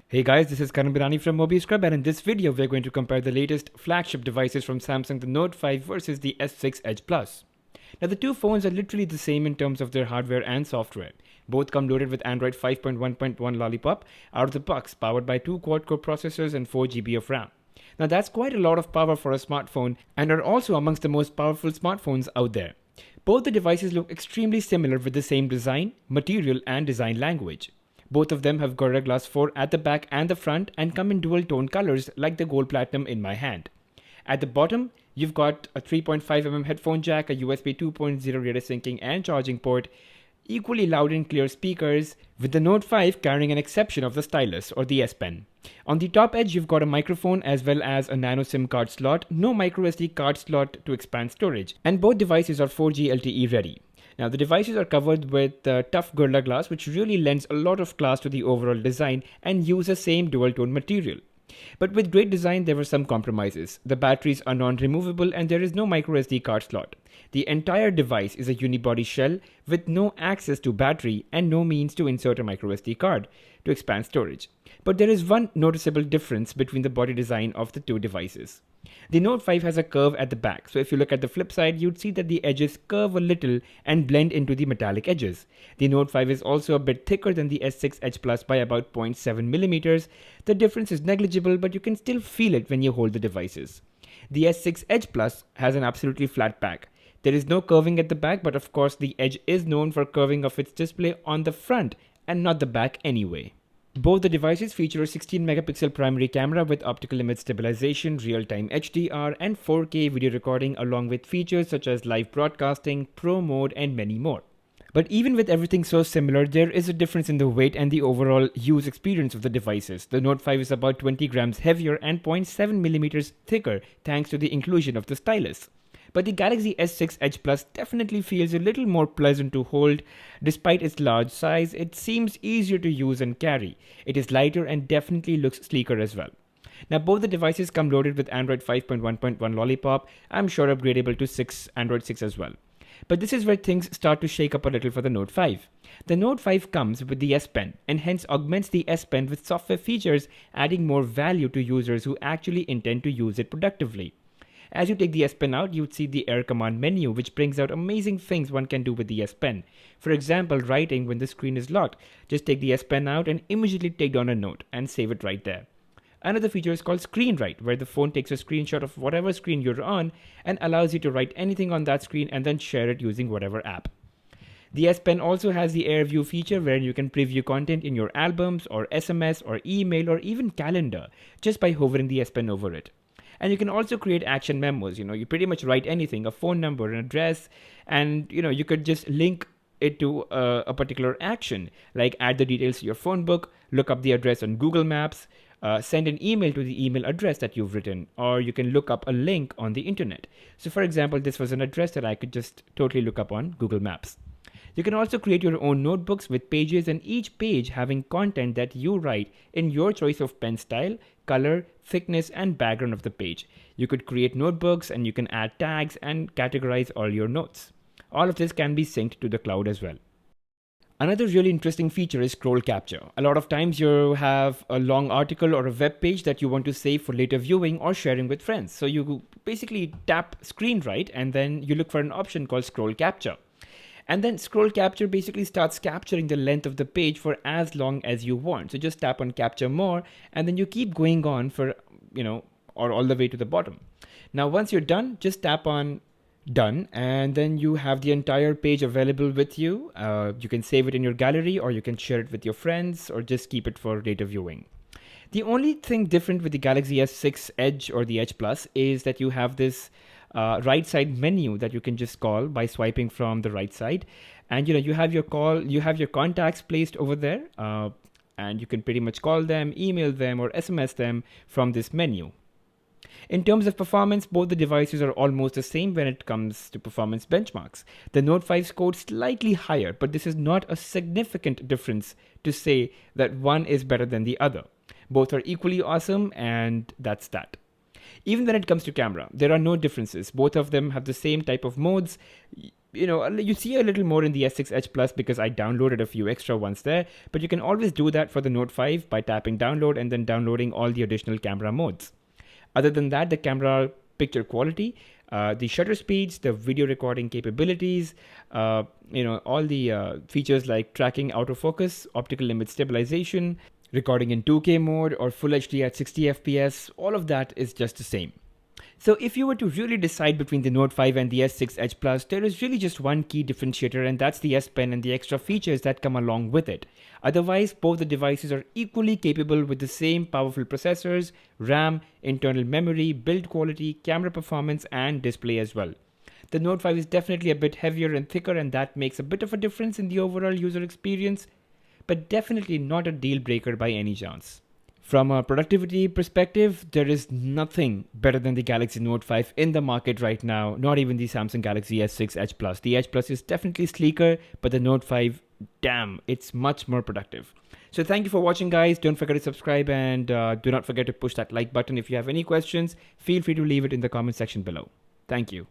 Hey guys, this is Karan Birani from Mobi Scrub, and in this video we're going to compare the latest flagship devices from Samsung, the Note 5 versus the S6 Edge Plus. Now the two phones are literally the same in terms of their hardware and software. Both come loaded with Android 5.1.1 Lollipop out of the box, powered by two quad-core processors and 4 GB of RAM. Now that's quite a lot of power for a smartphone and are also amongst the most powerful smartphones out there. Both the devices look extremely similar with the same design, material and design language. Both of them have Gorilla Glass 4 at the back and the front and come in dual tone colors like the gold platinum in my hand. At the bottom, you've got a 3.5mm headphone jack, a USB 2.0 data syncing and charging port, equally loud and clear speakers, with the Note 5 carrying an exception of the stylus or the S Pen. On the top edge, you've got a microphone as well as a Nano SIM card slot, no microSD card slot to expand storage, and both devices are 4G LTE ready. Now the devices are covered with tough Gorilla Glass, which really lends a lot of class to the overall design and use the same dual tone material. But with great design, there were some compromises. The batteries are non-removable and there is no microSD card slot. The entire device is a unibody shell with no access to battery and no means to insert a microSD card to expand storage. But there is one noticeable difference between the body design of the two devices. The Note 5 has a curve at the back, so if you look at the flip side, you'd see that the edges curve a little and blend into the metallic edges. The Note 5 is also a bit thicker than the S6 Edge Plus by about 0.7mm. The difference is negligible, but you can still feel it when you hold the devices. The S6 Edge Plus has an absolutely flat back. There is no curving at the back, but of course the Edge is known for curving of its display on the front and not the back anyway. Both the devices feature a 16-megapixel primary camera with optical image stabilization, real-time HDR, and 4K video recording, along with features such as live broadcasting, Pro mode, and many more. But even with everything so similar, there is a difference in the weight and the overall use experience of the devices. The Note 5 is about 20 grams heavier and 0.7mm thicker thanks to the inclusion of the stylus. But the Galaxy S6 Edge Plus definitely feels a little more pleasant to hold. Despite its large size, it seems easier to use and carry. It is lighter and definitely looks sleeker as well. Now both the devices come loaded with Android 5.1.1 Lollipop, I'm sure upgradable to Android 6 as well. But this is where things start to shake up a little for the Note 5. The Note 5 comes with the S Pen and hence augments the S Pen with software features, adding more value to users who actually intend to use it productively. As you take the S Pen out, you'd see the Air Command menu, which brings out amazing things one can do with the S Pen. For example, writing when the screen is locked. Just take the S Pen out and immediately take down a note and save it right there. Another feature is called Screen Write, where the phone takes a screenshot of whatever screen you're on and allows you to write anything on that screen and then share it using whatever app. The S Pen also has the Air View feature where you can preview content in your albums or SMS or email or even calendar just by hovering the S Pen over it. And you can also create action memos. You pretty much write anything, a phone number, an address, and you could just link it to a particular action, like add the details to your phone book, look up the address on Google Maps, send an email to the email address that you've written, or you can look up a link on the internet. So for example, this was an address that I could just totally look up on Google Maps. You can also create your own notebooks with pages and each page having content that you write in your choice of pen style, color, thickness, and background of the page. You could create notebooks and you can add tags and categorize all your notes. All of this can be synced to the cloud as well. Another really interesting feature is Kroll Capture. A lot of times you have a long article or a web page that you want to save for later viewing or sharing with friends. So you basically tap Screen Write and then you look for an option called Scroll Capture. And then Scroll Capture basically starts capturing the length of the page for as long as you want. So just tap on Capture More and then you keep going on for, or all the way to the bottom. Now once you're done, just tap on Done and then you have the entire page available with you. You can save it in your gallery or you can share it with your friends or just keep it for later viewing. The only thing different with the Galaxy S6 Edge or the Edge Plus is that you have this right side menu that you can just call by swiping from the right side, and you have your contacts placed over there, and you can pretty much call them, email them, or SMS them from this menu. In terms of performance, both the devices are almost the same when it comes to performance benchmarks. The Note 5 scored slightly higher, but this is not a significant difference to say that one is better than the other. Both are equally awesome, and that's that. Even when it comes to camera, there are no differences. Both of them have the same type of modes. You see a little more in the S6 Edge Plus because I downloaded a few extra ones there, but you can always do that for the Note 5 by tapping download and then downloading all the additional camera modes. Other than that, the camera picture quality, the shutter speeds, the video recording capabilities, all the features like tracking autofocus, optical image stabilization, recording in 2K mode or Full HD at 60 FPS, all of that is just the same. So if you were to really decide between the Note 5 and the S6 Edge Plus, there is really just one key differentiator, and that's the S Pen and the extra features that come along with it. Otherwise, both the devices are equally capable with the same powerful processors, RAM, internal memory, build quality, camera performance, and display as well. The Note 5 is definitely a bit heavier and thicker, and that makes a bit of a difference in the overall user experience, but definitely not a deal breaker by any chance. From a productivity perspective, there is nothing better than the Galaxy Note 5 in the market right now, not even the Samsung Galaxy S6 Edge Plus. The Edge Plus is definitely sleeker, but the Note 5, damn, it's much more productive. So thank you for watching, guys. Don't forget to subscribe and do not forget to push that like button. If you have any questions, feel free to leave it in the comment section below. Thank you.